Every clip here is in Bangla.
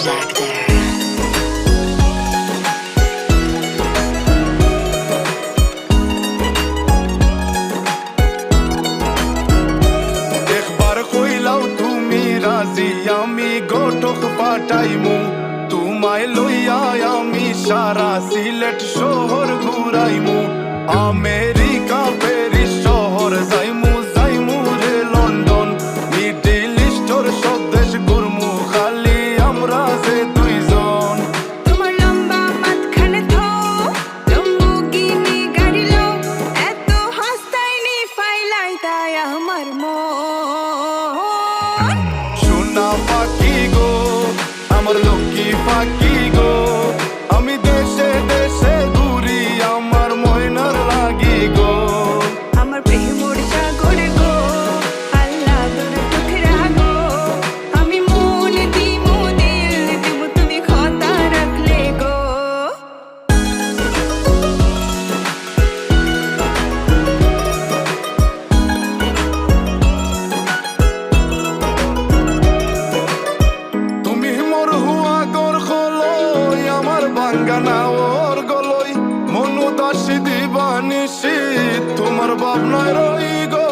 Jack there. একবার কইলাও তুমি রাজি আমি গোটক পাঠাইমু তোমায় লইয়া আমি সারা সিলেট শহর ঘুরাইমু আমেরিকা প্যারিস শহর যাইমু যাইমু রে লন্ডন মিডল ইস্টর সব দেশ ঘুরমু খালি আমরা যে দুইজন তোমার লম্বা মাঝখানে থো লম্বুগিনি গাড়ি লো এত হাসতাইনি ফাইলাই তাই আমার মন সোনা পাখি গো আমার লক্ষ্মী পাখি গো আমি দেশে দেশে ঘুরি আমার ময়নার লাগি গো আমার প্রেমর সাগর গো আল্লাহ তোর টুকরা গো আমি মন দিমু দিল দিমু তুমি কথা রাখলে গো তুমি মোর হুয়া গর খলই আমার বাঙ্গানা ওর গলই মনু দাসী দিবানিসি তোমার ভাবনায় রই গো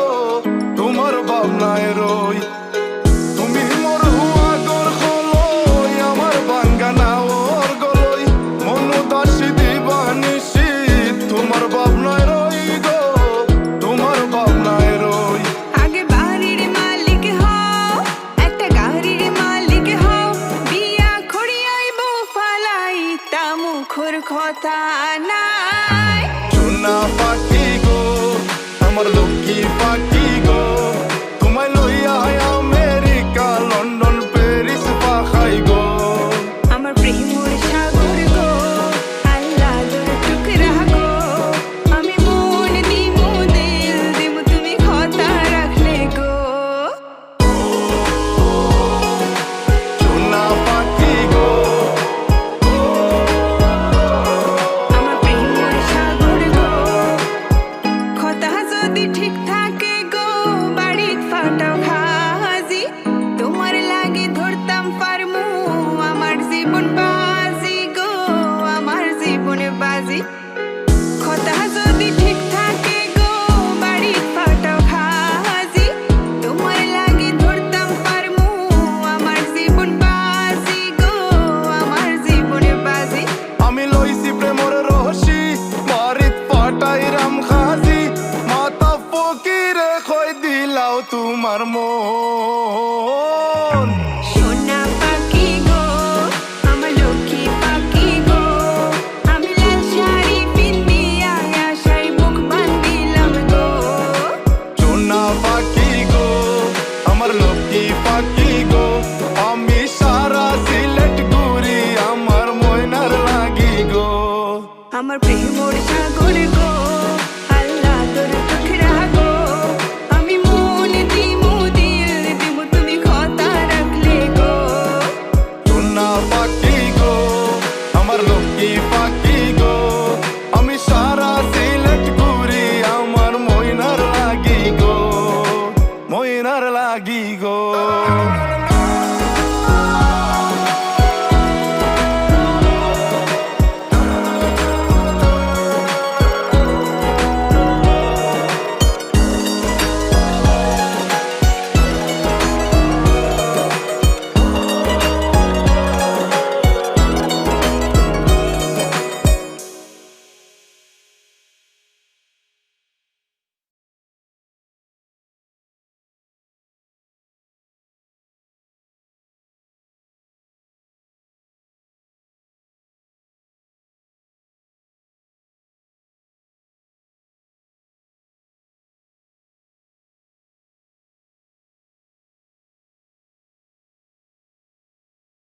তোমার ভাবনায় রই তুমি মোর হুয়া গর খলই আমার বাঙ্গানা ওর গলই মনু দাসী দিবানিসি তোমার ভাবনায় রই গো তোমার ভাবনায় রই আগে বাড়ির মালিক হও একটা গাড়ির মালিক হও বিয়া খড়িয়াইব ফালাই তা মুখর কথা নাই সোনা পাখি গো আমার লক্ষ্মী পাখি গো তোমায় লইয়া আমেরিকা লন্ডন প্যারিস পাখাই গো আমার প্রেমর সাগর গো আল্লাহ তোর টুকরা গো আমি মন দিমু দিল দিমু তুমি কথা রাখলে গো সোনা পাখি গো আমার প্রেমর সাগর গো কথা যদি ঠিক থাকে গো বাড়িত ফাটাও খাজি তোমার লাগে ধরতাম পারমু আমার জীবন বাজি গো আমার জীবন বাজি কথা যদি ঠিক থাকে গো বাড়িত ফাটাও খাজি তোমার লাগে ধরতাম পারমু আমার জীবন বাজি গো আমার জীবন বাজি আমি লইছি প্রেমর রহসি বাড়িত পাটাইরাম খাজি মাতা ফকিরে কই দিলাও তোমার মন সোনা পাখি গো আমার লক্ষ্মী পাখি গো আমি লাল শাড়ি পিন্দিয়া আশায় বুক বান্ধিলাম গো সোনা পাখি গো আমার লক্ষ্মী পাখি গো আমি সারা সিলেট ঘুরি আমার ময়নার লাগি গো আমার প্রেমর সাগর গো আল্লাহ তোর টুকরা গো আমি মন দিমু দিল দিমু তুমি কথা রাখলে গো সোনা পাখি গো আমার লক্ষ্মী